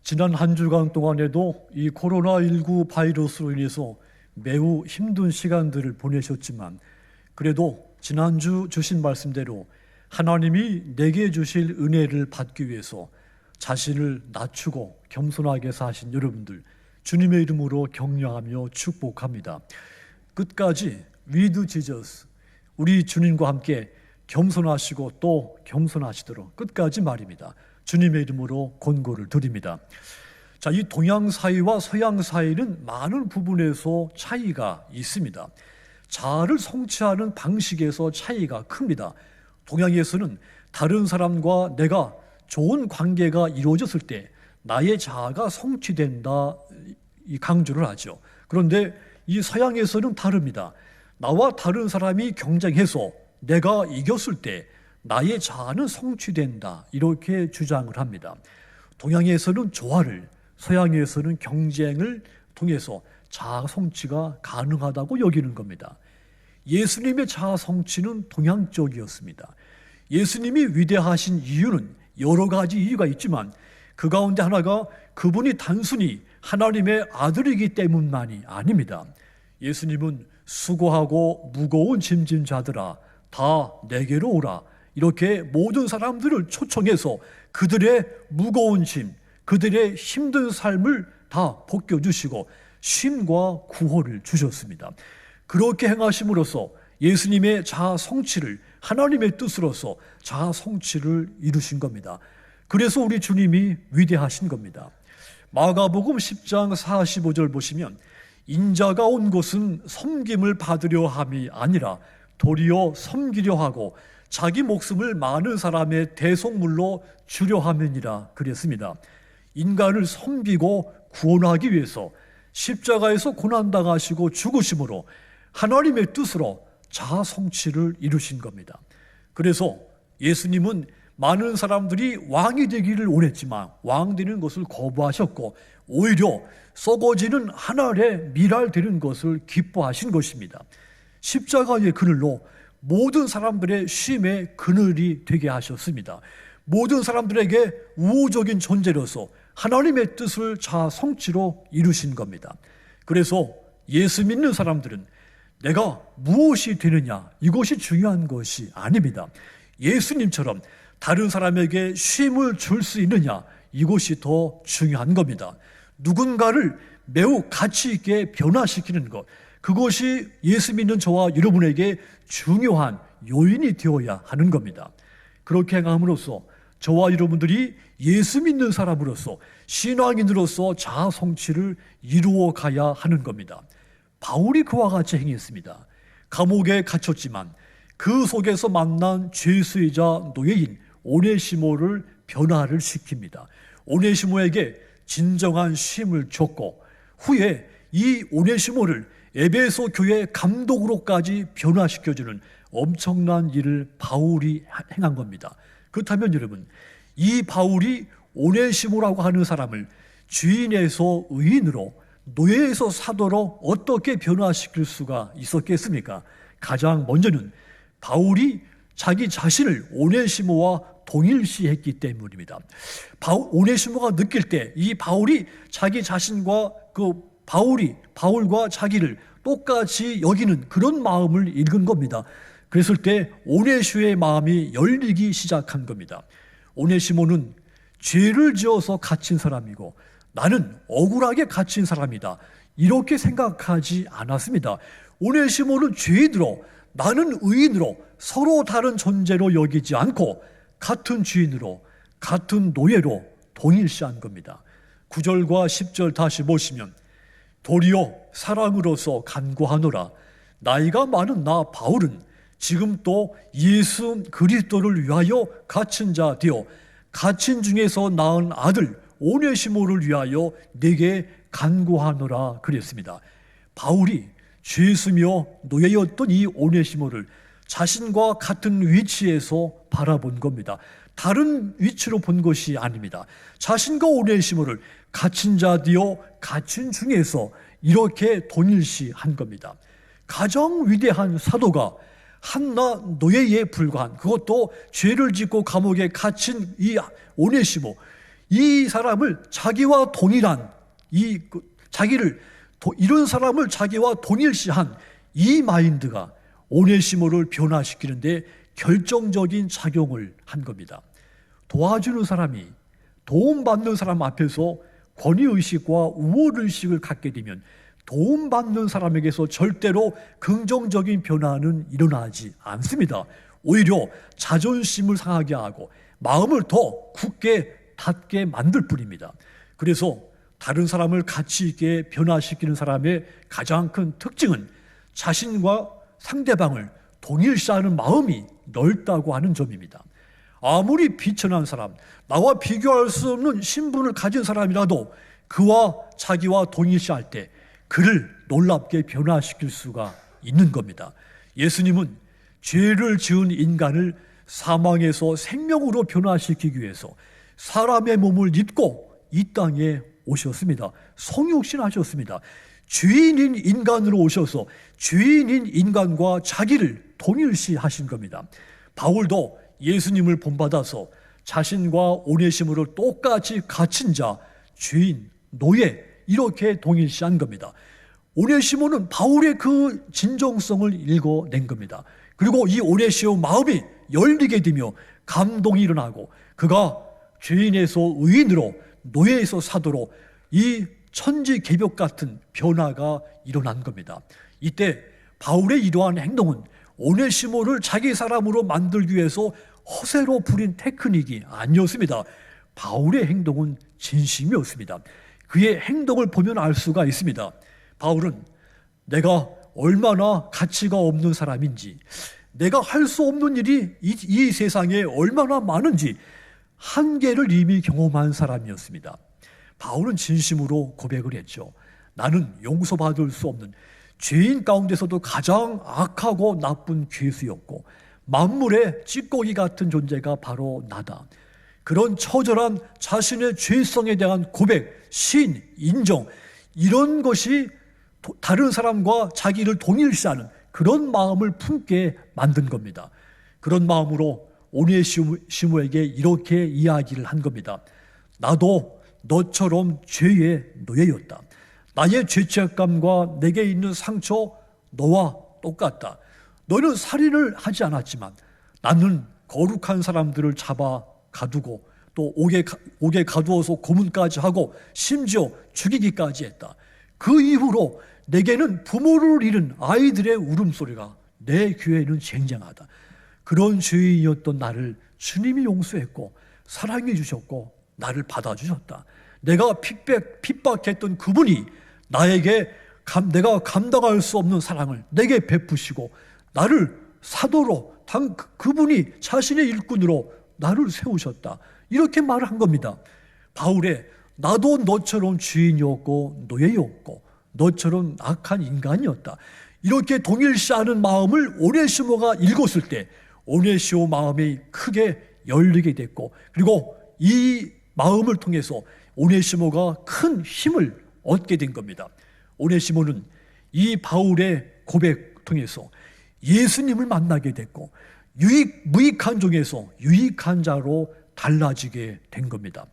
지난 한 주간 동안에도 이 코로나19 바이러스로 인해서 매우 힘든 시간들을 보내셨지만 그래도 지난주 주신 말씀대로 하나님이 내게 주실 은혜를 받기 위해서 자신을 낮추고 겸손하게 사신 여러분들 주님의 이름으로 격려하며 축복합니다. 끝까지 with Jesus, 우리 주님과 함께 겸손하시고 또 겸손하시도록 끝까지 말입니다. 주님의 이름으로 권고를 드립니다. 자, 이 동양 사회와 서양 사회는 많은 부분에서 차이가 있습니다. 자아를 성취하는 방식에서 차이가 큽니다. 동양에서는 다른 사람과 내가 좋은 관계가 이루어졌을 때 나의 자아가 성취된다 이 강조를 하죠. 그런데 이 서양에서는 다릅니다. 나와 다른 사람이 경쟁해서 내가 이겼을 때 나의 자아는 성취된다 이렇게 주장을 합니다. 동양에서는 조화를, 서양에서는 경쟁을 통해서 자아 성취가 가능하다고 여기는 겁니다. 예수님의 자아 성취는 동양적이었습니다. 예수님이 위대하신 이유는 여러 가지 이유가 있지만 그 가운데 하나가 그분이 단순히 하나님의 아들이기 때문만이 아닙니다. 예수님은 수고하고 무거운 짐진 자들아 다 내게로 오라 이렇게 모든 사람들을 초청해서 그들의 무거운 짐, 그들의 힘든 삶을 다 벗겨주시고 쉼과 구호를 주셨습니다. 그렇게 행하심으로써 예수님의 자아 성취를 하나님의 뜻으로서 자아 성취를 이루신 겁니다. 그래서 우리 주님이 위대하신 겁니다. 마가복음 10장 45절 보시면 인자가 온 곳은 섬김을 받으려 함이 아니라 도리어 섬기려 하고 자기 목숨을 많은 사람의 대속물로 주려 함이니라 그랬습니다. 인간을 섬기고 구원하기 위해서 십자가에서 고난당하시고 죽으심으로 하나님의 뜻으로 자아 성취를 이루신 겁니다. 그래서 예수님은 많은 사람들이 왕이 되기를 원했지만 왕 되는 것을 거부하셨고 오히려 썩어지는 한 알에 밀알되는 것을 기뻐하신 것입니다. 십자가의 그늘로 모든 사람들의 쉼의 그늘이 되게 하셨습니다. 모든 사람들에게 우호적인 존재로서 하나님의 뜻을 자아 성취로 이루신 겁니다. 그래서 예수 믿는 사람들은 내가 무엇이 되느냐 이것이 중요한 것이 아닙니다. 예수님처럼 다른 사람에게 쉼을 줄 수 있느냐 이것이 더 중요한 겁니다. 누군가를 매우 가치 있게 변화시키는 것, 그것이 예수 믿는 저와 여러분에게 중요한 요인이 되어야 하는 겁니다. 그렇게 행함으로써 저와 여러분들이 예수 믿는 사람으로서 신앙인으로서 자아 성취를 이루어 가야 하는 겁니다. 바울이 그와 같이 행했습니다. 감옥에 갇혔지만 그 속에서 만난 죄수이자 노예인 오네시모를 변화를 시킵니다. 오네시모에게 진정한 쉼을 줬고 후에 이 오네시모를 에베소 교회 감독으로까지 변화시켜주는 엄청난 일을 바울이 행한 겁니다. 그렇다면 여러분, 이 바울이 오네시모라고 하는 사람을 주인에서 의인으로, 노예에서 사도로 어떻게 변화시킬 수가 있었겠습니까? 가장 먼저는 바울이 자기 자신을 오네시모와 동일시했기 때문입니다. 오네시모가 느낄 때 이 바울이 자기 자신과 바울과 자기를 똑같이 여기는 그런 마음을 읽은 겁니다. 그랬을 때 오네시모의 마음이 열리기 시작한 겁니다. 오네시모는 죄를 지어서 갇힌 사람이고 나는 억울하게 갇힌 사람이다 이렇게 생각하지 않았습니다. 오네시모는 죄인으로 나는 의인으로 서로 다른 존재로 여기지 않고 같은 주인으로 같은 노예로 동일시한 겁니다. 9절과 10절 다시 보시면 도리어 사랑으로서 간구하노라 나이가 많은 나 바울은 지금 또 예수 그리스도를 위하여 갇힌 자 되어 갇힌 중에서 낳은 아들 오네시모를 위하여 내게 간구하노라 그랬습니다. 바울이 죄수며 노예였던 이 오네시모를 자신과 같은 위치에서 바라본 겁니다. 다른 위치로 본 것이 아닙니다. 자신과 오네시모를 갇힌 자 되어 갇힌 중에서 이렇게 동일시한 겁니다. 가장 위대한 사도가 한나 노예에 불과한, 그것도 죄를 짓고 감옥에 갇힌 이 오네시모, 이 사람을 자기와 동일한 이런 사람을 자기와 동일시한 이 마인드가 오네시모를 변화시키는데 결정적인 작용을 한 겁니다. 도와주는 사람이 도움받는 사람 앞에서 권위의식과 우월의식을 갖게 되면 도움받는 사람에게서 절대로 긍정적인 변화는 일어나지 않습니다. 오히려 자존심을 상하게 하고 마음을 더 굳게 닫게 만들 뿐입니다. 그래서 다른 사람을 가치 있게 변화시키는 사람의 가장 큰 특징은 자신과 상대방을 동일시하는 마음이 넓다고 하는 점입니다. 아무리 비천한 사람, 나와 비교할 수 없는 신분을 가진 사람이라도 그와 자기와 동일시할 때 그를 놀랍게 변화시킬 수가 있는 겁니다. 예수님은 죄를 지은 인간을 사망에서 생명으로 변화시키기 위해서 사람의 몸을 입고 이 땅에 오셨습니다. 성육신하셨습니다. 죄인인 인간으로 오셔서 죄인인 인간과 자기를 동일시하신 겁니다. 바울도 예수님을 본받아서 자신과 오네시모를 똑같이 갇힌 자, 죄인, 노예 이렇게 동일시한 겁니다. 오네시모는 바울의 그 진정성을 읽어낸 겁니다. 그리고 이 오네시모 마음이 열리게 되며 감동이 일어나고 그가 죄인에서 의인으로 노예에서 사도로 이 천지개벽 같은 변화가 일어난 겁니다. 이때 바울의 이러한 행동은 오네시모를 자기 사람으로 만들기 위해서 허세로 부린 테크닉이 아니었습니다. 바울의 행동은 진심이었습니다. 그의 행동을 보면 알 수가 있습니다. 바울은 내가 얼마나 가치가 없는 사람인지, 내가 할 수 없는 일이 이 세상에 얼마나 많은지 한계를 이미 경험한 사람이었습니다. 바울은 진심으로 고백을 했죠. 나는 용서받을 수 없는 죄인 가운데서도 가장 악하고 나쁜 죄수였고 만물의 찌꺼기 같은 존재가 바로 나다. 그런 처절한 자신의 죄성에 대한 고백, 시인, 인정 이런 것이 다른 사람과 자기를 동일시하는 그런 마음을 품게 만든 겁니다. 그런 마음으로 오네시모에게 이렇게 이야기를 한 겁니다. 나도 너처럼 죄의 노예였다. 나의 죄책감과 내게 있는 상처 너와 똑같다. 너는 살인을 하지 않았지만 나는 거룩한 사람들을 잡아 가두고 또 옥에 가두어서 고문까지 하고 심지어 죽이기까지 했다. 그 이후로 내게는 부모를 잃은 아이들의 울음소리가 내 귀에는 쟁쟁하다. 그런 죄인이었던 나를 주님이 용서했고 사랑해 주셨고 나를 받아주셨다. 내가 핍박했던 그분이 나에게 내가 감당할 수 없는 사랑을 내게 베푸시고 나를 사도로 그분이 자신의 일꾼으로 나를 세우셨다. 이렇게 말을 한 겁니다. 바울의 나도 너처럼 주인이었고 노예였고 너처럼 악한 인간이었다. 이렇게 동일시하는 마음을 오네시모가 읽었을 때 오네시모 마음이 크게 열리게 됐고 그리고 이 마음을 통해서 오네시모가 큰 힘을 얻게 된 겁니다. 오네시모는 이 바울의 고백 통해서 예수님을 만나게 됐고 무익한 종에서 유익한 자로 달라지게 된 겁니다.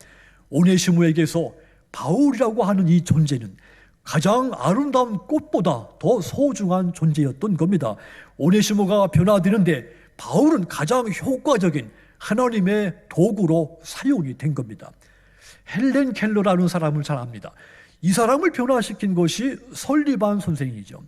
오네시모에게서 바울이라고 하는 이 존재는 가장 아름다운 꽃보다 더 소중한 존재였던 겁니다. 오네시모가 변화되는데 바울은 가장 효과적인 하나님의 도구로 사용이 된 겁니다. 헬렌 켈러라는 사람을 잘 압니다. 이 사람을 변화시킨 것이 설리반 선생이죠.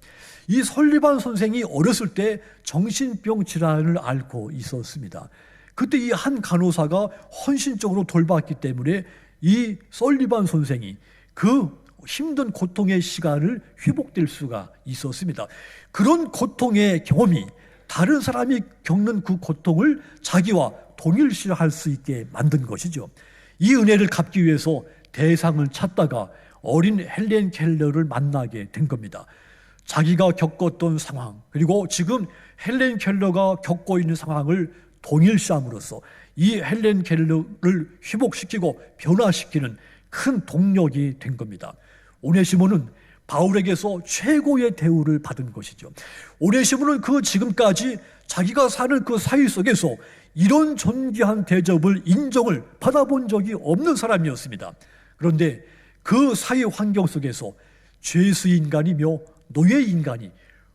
이 설리반 선생이 어렸을 때 정신병 질환을 앓고 있었습니다. 그때 이 한 간호사가 헌신적으로 돌봤기 때문에 이 설리반 선생이 그 힘든 고통의 시간을 회복될 수가 있었습니다. 그런 고통의 경험이 다른 사람이 겪는 그 고통을 자기와 동일시할 수 있게 만든 것이죠. 이 은혜를 갚기 위해서 대상을 찾다가 어린 헬렌 켈러를 만나게 된 겁니다. 자기가 겪었던 상황 그리고 지금 헬렌 켈러가 겪고 있는 상황을 동일시함으로써 이 헬렌 켈러를 회복시키고 변화시키는 큰 동력이 된 겁니다. 오네시모는 바울에게서 최고의 대우를 받은 것이죠. 오네시모는 그 지금까지 자기가 사는 그 사회 속에서 이런 존귀한 대접을 인정을 받아본 적이 없는 사람이었습니다. 그런데 그 사회 환경 속에서 죄수 인간이며 노예 인간이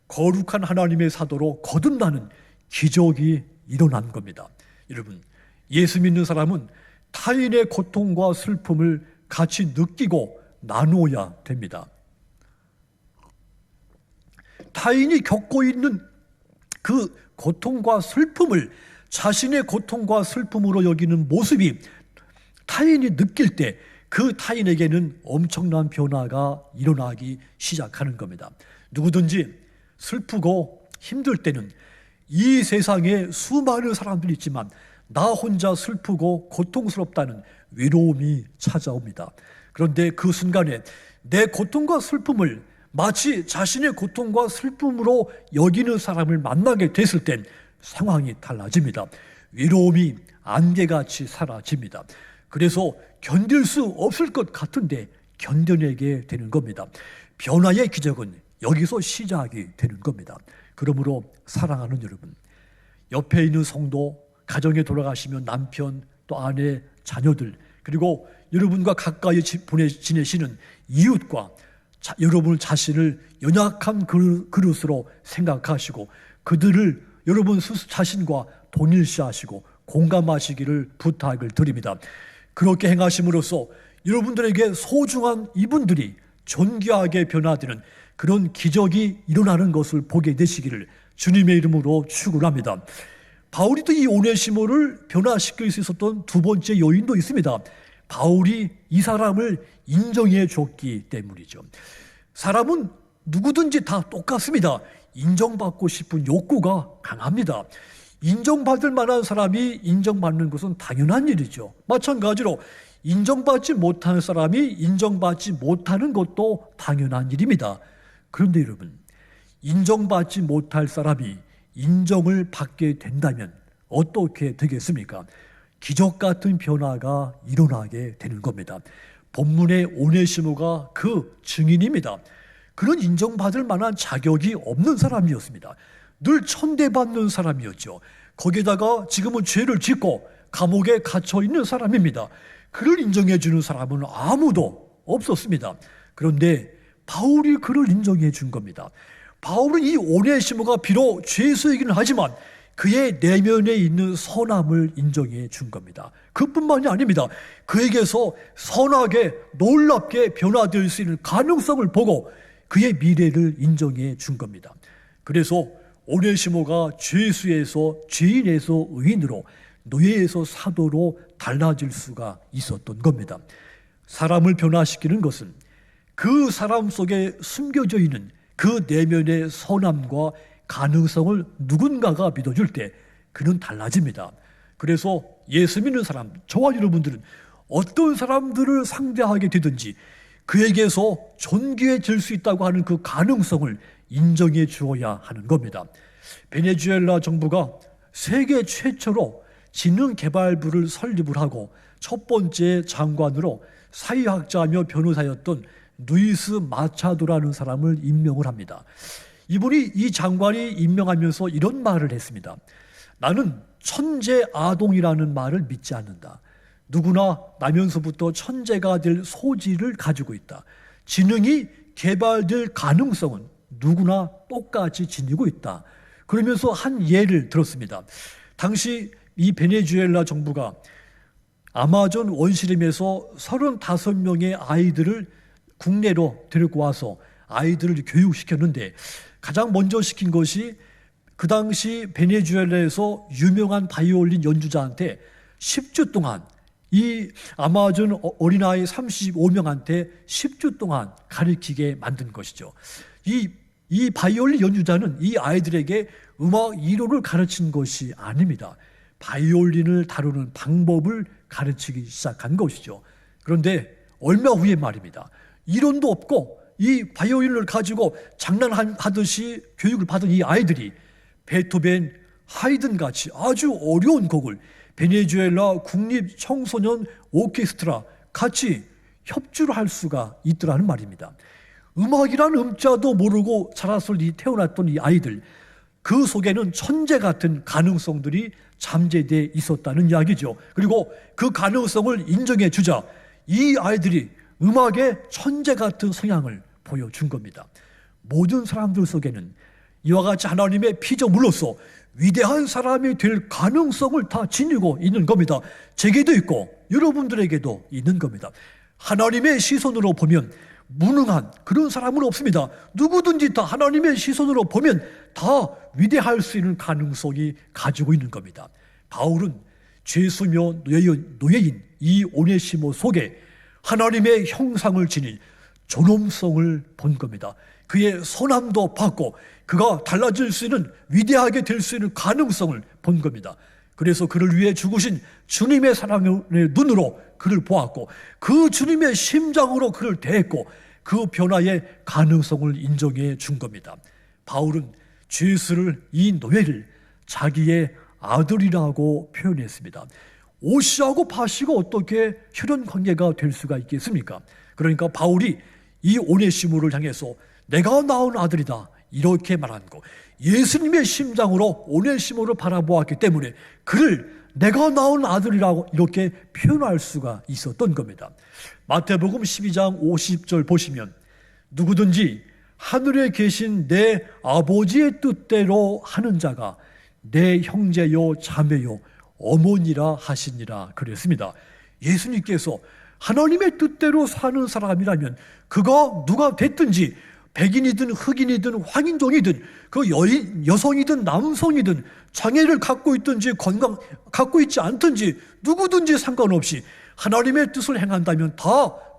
거룩한 하나님의 사도로 거듭나는 기적이 일어난 겁니다. 여러분, 예수 믿는 사람은 타인의 고통과 슬픔을 같이 느끼고 나누어야 됩니다. 타인이 겪고 있는 그 고통과 슬픔을 자신의 고통과 슬픔으로 여기는 모습이 타인이 느낄 때 그 타인에게는 엄청난 변화가 일어나기 시작하는 겁니다. 누구든지 슬프고 힘들 때는 이 세상에 수많은 사람들이 있지만 나 혼자 슬프고 고통스럽다는 외로움이 찾아옵니다. 그런데 그 순간에 내 고통과 슬픔을 마치 자신의 고통과 슬픔으로 여기는 사람을 만나게 됐을 땐 상황이 달라집니다. 외로움이 안개같이 사라집니다. 그래서 견딜 수 없을 것 같은데 견뎌내게 되는 겁니다. 변화의 기적은 여기서 시작이 되는 겁니다. 그러므로 사랑하는 여러분, 옆에 있는 성도, 가정에 돌아가시면 남편, 또 아내, 자녀들, 그리고 여러분과 가까이 지내시는 이웃과 여러분 자신을 연약한 그릇으로 생각하시고 그들을 여러분 자신과 동일시하시고 공감하시기를 부탁을 드립니다. 그렇게 행하심으로써 여러분들에게 소중한 이분들이 존귀하게 변화되는 그런 기적이 일어나는 것을 보게 되시기를 주님의 이름으로 축원합니다. 바울이 또 이 오네시모를 변화시킬 수 있었던 두 번째 요인도 있습니다. 바울이 이 사람을 인정해 줬기 때문이죠. 사람은 누구든지 다 똑같습니다. 인정받고 싶은 욕구가 강합니다. 인정받을 만한 사람이 인정받는 것은 당연한 일이죠. 마찬가지로 인정받지 못하는 사람이 인정받지 못하는 것도 당연한 일입니다. 그런데 여러분, 인정받지 못할 사람이 인정을 받게 된다면 어떻게 되겠습니까? 기적 같은 변화가 일어나게 되는 겁니다. 본문의 오네시모가 그 증인입니다. 그런 인정받을 만한 자격이 없는 사람이었습니다. 늘 천대받는 사람이었죠. 거기다가 지금은 죄를 짓고 감옥에 갇혀 있는 사람입니다. 그를 인정해 주는 사람은 아무도 없었습니다. 그런데 바울이 그를 인정해 준 겁니다. 바울은 이 오네시모가 비록 죄수이기는 하지만 그의 내면에 있는 선함을 인정해 준 겁니다. 그뿐만이 아닙니다. 그에게서 선하게 놀랍게 변화될 수 있는 가능성을 보고 그의 미래를 인정해 준 겁니다. 그래서 오네시모가 죄수에서 죄인에서 의인으로, 노예에서 사도로 달라질 수가 있었던 겁니다. 사람을 변화시키는 것은 그 사람 속에 숨겨져 있는 그 내면의 선함과 가능성을 누군가가 믿어줄 때 그는 달라집니다. 그래서 예수 믿는 사람, 저와 여러분들은 어떤 사람들을 상대하게 되든지 그에게서 존귀해질 수 있다고 하는 그 가능성을 인정해 주어야 하는 겁니다. 베네수엘라 정부가 세계 최초로 지능개발부를 설립을 하고 첫 번째 장관으로 사회학자며 변호사였던 루이스 마차도라는 사람을 임명을 합니다. 이분이 이 장관이 임명하면서 이런 말을 했습니다. 나는 천재 아동이라는 말을 믿지 않는다. 누구나 나면서부터 천재가 될 소질을 가지고 있다. 지능이 개발될 가능성은 누구나 똑같이 지니고 있다. 그러면서 한 예를 들었습니다. 당시 이 베네수엘라 정부가 아마존 원시림에서 35명의 아이들을 국내로 데리고 와서 아이들을 교육시켰는데 가장 먼저 시킨 것이 그 당시 베네수엘라에서 유명한 바이올린 연주자한테 10주 동안 이 아마존 어린아이 35명한테 10주 동안 가르치게 만든 것이죠. 이 바이올린 연주자는 이 아이들에게 음악 이론을 가르친 것이 아닙니다. 바이올린을 다루는 방법을 가르치기 시작한 것이죠. 그런데 얼마 후에 말입니다. 이론도 없고 이 바이올린을 가지고 장난하듯이 교육을 받은 이 아이들이 베토벤, 하이든 같이 아주 어려운 곡을 베네수엘라 국립 청소년 오케스트라 같이 협주를 할 수가 있더라는 말입니다. 음악이라는 음자도 모르고 태어났던 이 아이들, 그 속에는 천재 같은 가능성들이 잠재되어 있었다는 이야기죠. 그리고 그 가능성을 인정해 주자 이 아이들이 음악의 천재 같은 성향을 보여준 겁니다. 모든 사람들 속에는 이와 같이 하나님의 피조물로서 위대한 사람이 될 가능성을 다 지니고 있는 겁니다. 제게도 있고 여러분들에게도 있는 겁니다. 하나님의 시선으로 보면 무능한 그런 사람은 없습니다. 누구든지 다 하나님의 시선으로 보면 다 위대할 수 있는 가능성이 가지고 있는 겁니다. 바울은 죄수며 노예인 이 오네시모 속에 하나님의 형상을 지닌 존엄성을 본 겁니다. 그의 선함도 봤고 그가 달라질 수 있는 위대하게 될 수 있는 가능성을 본 겁니다. 그래서 그를 위해 죽으신 주님의 사랑의 눈으로 그를 보았고 그 주님의 심장으로 그를 대했고 그 변화의 가능성을 인정해 준 겁니다. 바울은 죄수를 이 노예를 자기의 아들이라고 표현했습니다. 옷이하고 밭이가 어떻게 혈연 관계가 될 수가 있겠습니까? 그러니까 바울이 이 오네시모를 향해서 내가 낳은 아들이다 이렇게 말한 거, 예수님의 심장으로 오네시모를 바라보았기 때문에 그를 내가 낳은 아들이라고 이렇게 표현할 수가 있었던 겁니다. 마태복음 12장 50절 보시면 누구든지 하늘에 계신 내 아버지의 뜻대로 하는 자가 내 형제요 자매요 어머니라 하시니라 그랬습니다. 예수님께서 하나님의 뜻대로 사는 사람이라면 그가 누가 됐든지 백인이든 흑인이든 황인종이든 그 여성이든 남성이든 장애를 갖고 있든지 건강 갖고 있지 않든지 누구든지 상관없이 하나님의 뜻을 행한다면 다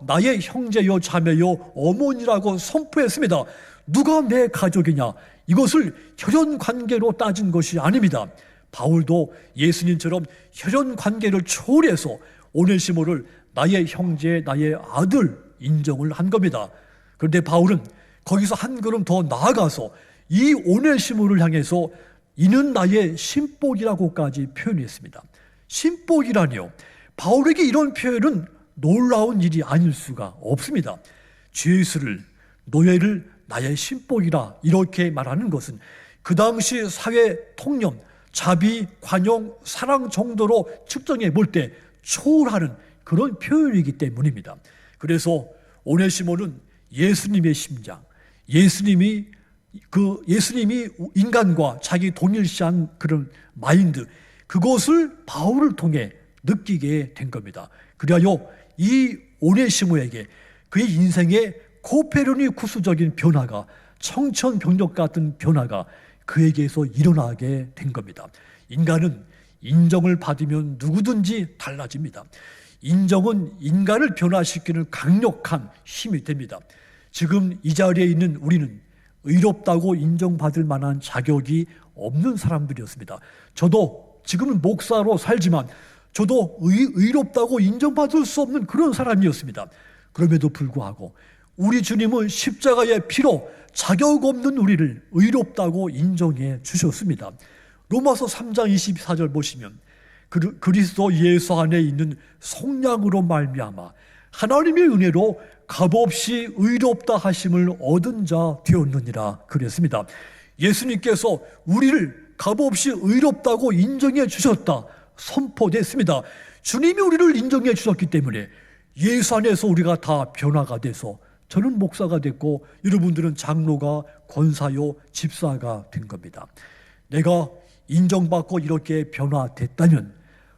나의 형제요 자매요 어머니라고 선포했습니다. 누가 내 가족이냐? 이것을 혈연 관계로 따진 것이 아닙니다. 바울도 예수님처럼 혈연 관계를 초월해서 오네시모를 나의 형제, 나의 아들 인정을 한 겁니다. 그런데 바울은 거기서 한 걸음 더 나아가서 이 오네시모를 향해서 이는 나의 신복이라고까지 표현했습니다. 신복이라니요. 바울에게 이런 표현은 놀라운 일이 아닐 수가 없습니다. 죄수를, 노예를 나의 신복이라 이렇게 말하는 것은 그 당시 사회 통념, 자비, 관용, 사랑 정도로 측정해 볼 때 초월하는 그런 표현이기 때문입니다. 그래서 오네시모는 예수님의 심장, 예수님이 인간과 자기 동일시한 그런 마인드, 그것을 바울을 통해 느끼게 된 겁니다. 그리하여 이 오네시모에게 그의 인생의 코페르니쿠스적인 변화가, 청천벽력 같은 변화가 그에게서 일어나게 된 겁니다. 인간은 인정을 받으면 누구든지 달라집니다. 인정은 인간을 변화시키는 강력한 힘이 됩니다. 지금 이 자리에 있는 우리는 의롭다고 인정받을 만한 자격이 없는 사람들이었습니다. 저도 지금은 목사로 살지만 저도 의롭다고 인정받을 수 없는 그런 사람이었습니다. 그럼에도 불구하고 우리 주님은 십자가의 피로 자격 없는 우리를 의롭다고 인정해 주셨습니다. 로마서 3장 24절 보시면 그리스도 예수 안에 있는 속량으로 말미암아 하나님의 은혜로 값없이 의롭다 하심을 얻은 자 되었느니라 그랬습니다. 예수님께서 우리를 값없이 의롭다고 인정해 주셨다 선포됐습니다. 주님이 우리를 인정해 주셨기 때문에 예수 안에서 우리가 다 변화가 돼서 저는 목사가 됐고 여러분들은 장로가, 권사요, 집사가 된 겁니다. 내가 인정받고 이렇게 변화됐다면,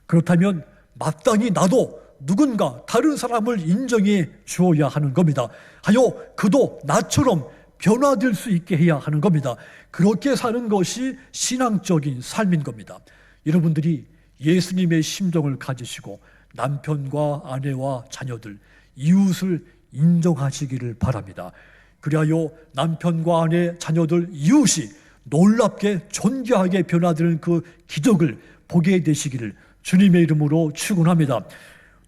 그렇다면 마땅히 나도 누군가 다른 사람을 인정해 주어야 하는 겁니다. 하여 그도 나처럼 변화될 수 있게 해야 하는 겁니다. 그렇게 사는 것이 신앙적인 삶인 겁니다. 여러분들이 예수님의 심정을 가지시고 남편과 아내와 자녀들, 이웃을 인정하시기를 바랍니다. 그리하여 남편과 아내, 자녀들, 이웃이 놀랍게 존귀하게 변화되는 그 기적을 보게 되시기를 주님의 이름으로 축원합니다.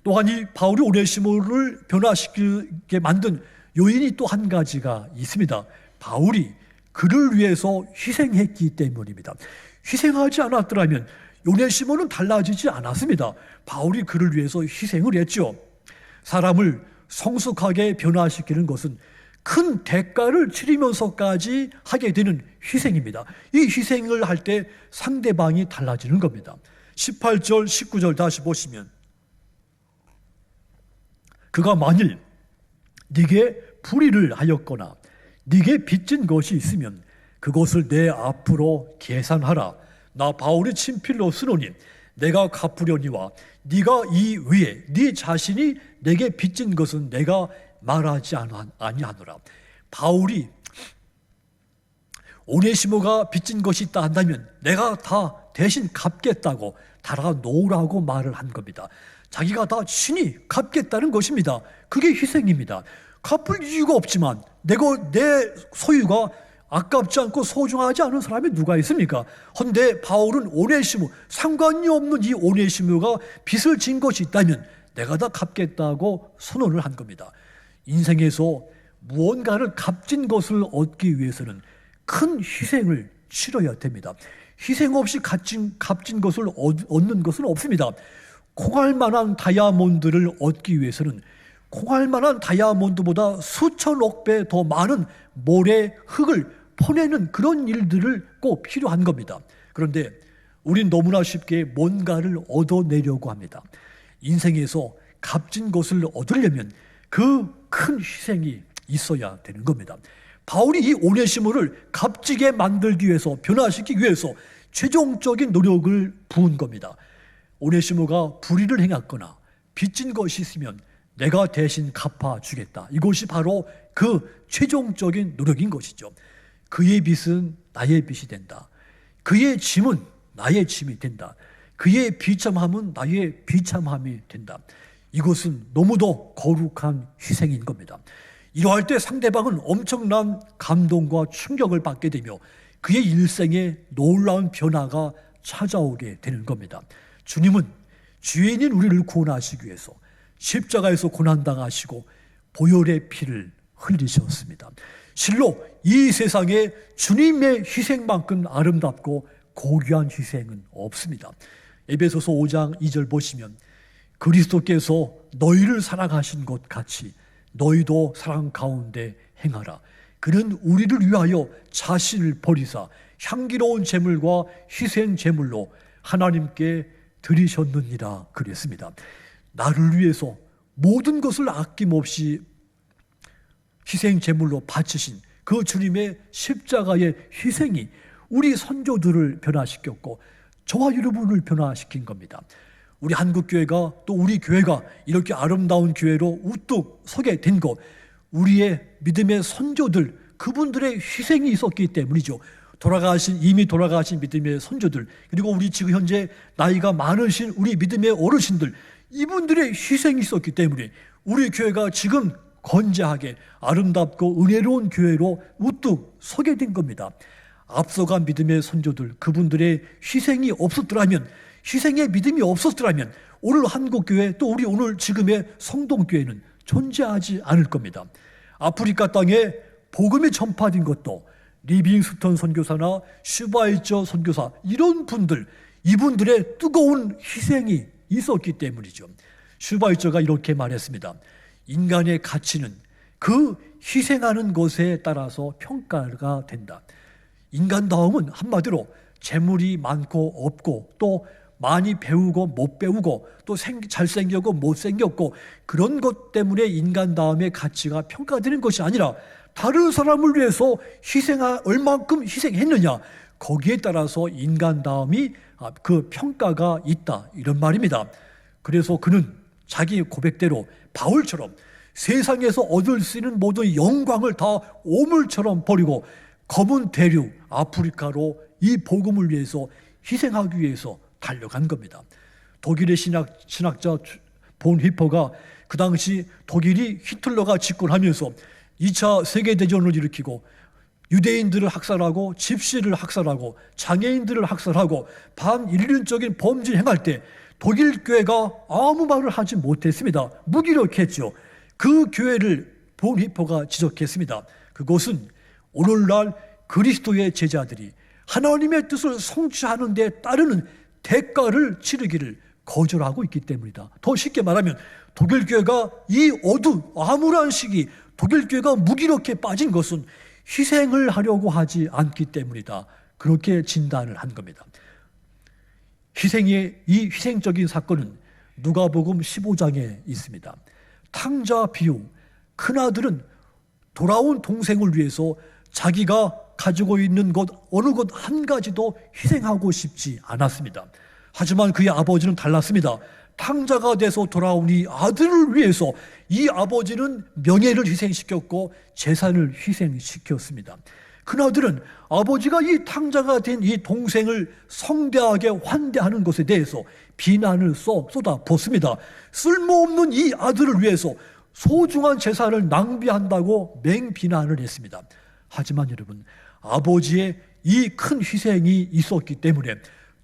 또한 이 바울이 오네시모를 변화시키게 만든 요인이 또 한 가지가 있습니다. 바울이 그를 위해서 희생했기 때문입니다. 희생하지 않았더라면 오네시모는 달라지지 않았습니다. 바울이 그를 위해서 희생을 했죠. 사람을 성숙하게 변화시키는 것은 큰 대가를 치르면서까지 하게 되는 희생입니다. 이 희생을 할 때 상대방이 달라지는 겁니다. 18절, 19절 다시 보시면 그가 만일 네게 불의를 하였거나 네게 빚진 것이 있으면 그것을 내 앞으로 계산하라. 나 바울이 친필로 쓰노니 내가 갚으려니와 네가 이 위에 네 자신이 내게 빚진 것은 내가 말하지 아니하노라. 바울이 오네시모가 빚진 것이 있다 한다면 내가 다 대신 갚겠다고 달아놓으라고 말을 한 겁니다. 자기가 다 친히 갚겠다는 것입니다. 그게 희생입니다. 갚을 이유가 없지만 내 소유가 아깝지 않고 소중하지 않은 사람이 누가 있습니까? 헌데 바울은 오네시모, 상관이 없는 이 오네시모가 빚을 진 것이 있다면 내가 다 갚겠다고 선언을 한 겁니다. 인생에서 무언가를 값진 것을 얻기 위해서는 큰 희생을 치러야 됩니다. 희생 없이 값진 것을 얻는 것은 없습니다. 콩알만한 다이아몬드를 얻기 위해서는 콩알만한 다이아몬드보다 수천억 배 더 많은 모래, 흙을 퍼내는 그런 일들을 꼭 필요한 겁니다. 그런데 우린 너무나 쉽게 뭔가를 얻어내려고 합니다. 인생에서 값진 것을 얻으려면 그 큰 희생이 있어야 되는 겁니다. 바울이 이 오네시모를 값지게 만들기 위해서, 변화시키기 위해서 최종적인 노력을 부은 겁니다. 오네시모가 불의를 행했거나 빚진 것이 있으면 내가 대신 갚아주겠다. 이것이 바로 그 최종적인 노력인 것이죠. 그의 빚은 나의 빚이 된다. 그의 짐은 나의 짐이 된다. 그의 비참함은 나의 비참함이 된다. 이것은 너무도 거룩한 희생인 겁니다. 이러할 때 상대방은 엄청난 감동과 충격을 받게 되며 그의 일생에 놀라운 변화가 찾아오게 되는 겁니다. 주님은 죄인인 우리를 구원하시기 위해서 십자가에서 고난당하시고 보혈의 피를 흘리셨습니다. 실로 이 세상에 주님의 희생만큼 아름답고 고귀한 희생은 없습니다. 에베소서 5장 2절 보시면 그리스도께서 너희를 사랑하신 것 같이 너희도 사랑 가운데 행하라. 그는 우리를 위하여 자신을 버리사 향기로운 제물과 희생 제물로 하나님께 드리셨느니라 그랬습니다. 나를 위해서 모든 것을 아낌없이 희생 제물로 바치신 그 주님의 십자가의 희생이 우리 선조들을 변화시켰고 저와 여러분을 변화시킨 겁니다. 우리 한국교회가 또 우리 교회가 이렇게 아름다운 교회로 우뚝 서게 된 것, 우리의 믿음의 선조들, 그분들의 희생이 있었기 때문이죠. 이미 돌아가신 믿음의 선조들, 그리고 우리 지금 현재 나이가 많으신 우리 믿음의 어르신들, 이분들의 희생이 있었기 때문에 우리 교회가 지금 건재하게 아름답고 은혜로운 교회로 우뚝 서게 된 겁니다. 앞서간 믿음의 선조들, 그분들의 희생이 없었더라면, 희생의 믿음이 없었더라면 오늘 한국교회 또 우리 오늘 지금의 성동교회는 존재하지 않을 겁니다. 아프리카 땅에 복음이 전파된 것도 리빙스턴 선교사나 슈바이처 선교사, 이런 분들, 이분들의 뜨거운 희생이 있었기 때문이죠. 슈바이처가 이렇게 말했습니다. 인간의 가치는 그 희생하는 것에 따라서 평가가 된다. 인간다움은 한마디로 재물이 많고 없고, 또 많이 배우고 못 배우고, 또 잘생겼고 못생겼고, 그런 것 때문에 인간다움의 가치가 평가되는 것이 아니라 다른 사람을 위해서 얼만큼 희생했느냐, 거기에 따라서 인간다움이 그 평가가 있다, 이런 말입니다. 그래서 그는 자기 고백대로 바울처럼 세상에서 얻을 수 있는 모든 영광을 다 오물처럼 버리고 검은 대륙 아프리카로 이 복음을 위해서 희생하기 위해서 달려간 겁니다. 독일의 신학자 본 히퍼가 그 당시 독일이 히틀러가 집권하면서 2차 세계대전을 일으키고 유대인들을 학살하고 집시를 학살하고 장애인들을 학살하고 반인륜적인 범죄를 행할 때 독일 교회가 아무 말을 하지 못했습니다. 무기력했죠. 그 교회를 본 히퍼가 지적했습니다. 그것은 오늘날 그리스도의 제자들이 하나님의 뜻을 성취하는 데 따르는 대가를 치르기를 거절하고 있기 때문이다. 더 쉽게 말하면 독일 교회가 이 암울한 시기, 독일 교회가 무기력해 빠진 것은 희생을 하려고 하지 않기 때문이다. 그렇게 진단을 한 겁니다. 이 희생적인 사건은 누가복음 15장에 있습니다. 탕자 비유, 큰아들은 돌아온 동생을 위해서 자기가 가지고 있는 것 어느 것 한 가지도 희생하고 싶지 않았습니다. 하지만 그의 아버지는 달랐습니다. 탕자가 돼서 돌아온 이 아들을 위해서 이 아버지는 명예를 희생시켰고 재산을 희생시켰습니다. 큰아들은 아버지가 이 탕자가 된 이 동생을 성대하게 환대하는 것에 대해서 비난을 쏟아붓습니다. 쓸모없는 이 아들을 위해서 소중한 재산을 낭비한다고 맹비난을 했습니다. 하지만 여러분, 아버지의 이 큰 희생이 있었기 때문에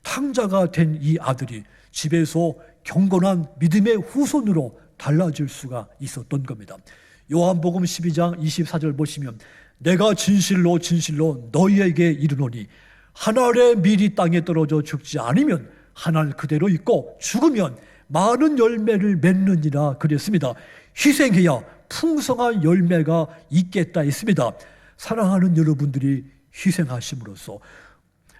탕자가 된 이 아들이 집에서 경건한 믿음의 후손으로 달라질 수가 있었던 겁니다. 요한복음 12장 24절 보시면 내가 진실로 진실로 너희에게 이르노니 한 알의 밀이 땅에 떨어져 죽지 않으면 한 알 그대로 있고 죽으면 많은 열매를 맺느니라 그랬습니다. 희생해야 풍성한 열매가 있겠다 했습니다. 사랑하는 여러분들이 희생하심으로써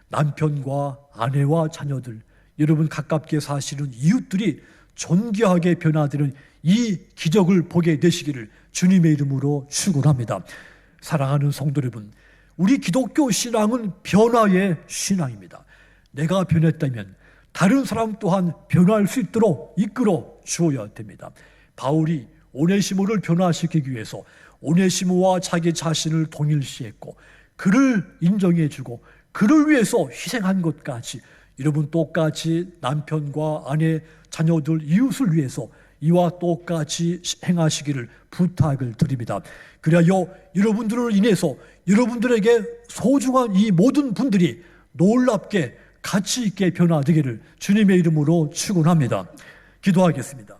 남편과 아내와 자녀들, 여러분 가깝게 사시는 이웃들이 존귀하게 변화되는 이 기적을 보게 되시기를 주님의 이름으로 축원합니다. 사랑하는 성도 여러분, 우리 기독교 신앙은 변화의 신앙입니다. 내가 변했다면 다른 사람 또한 변화할 수 있도록 이끌어 주어야 됩니다. 바울이 오네시모를 변화시키기 위해서 오네시모와 자기 자신을 동일시했고 그를 인정해주고 그를 위해서 희생한 것까지 여러분 똑같이 남편과 아내, 자녀들, 이웃을 위해서 이와 똑같이 행하시기를 부탁을 드립니다. 그리하여 여러분들을 인해서 여러분들에게 소중한 이 모든 분들이 놀랍게 가치 있게 변화되기를 주님의 이름으로 축원합니다. 기도하겠습니다.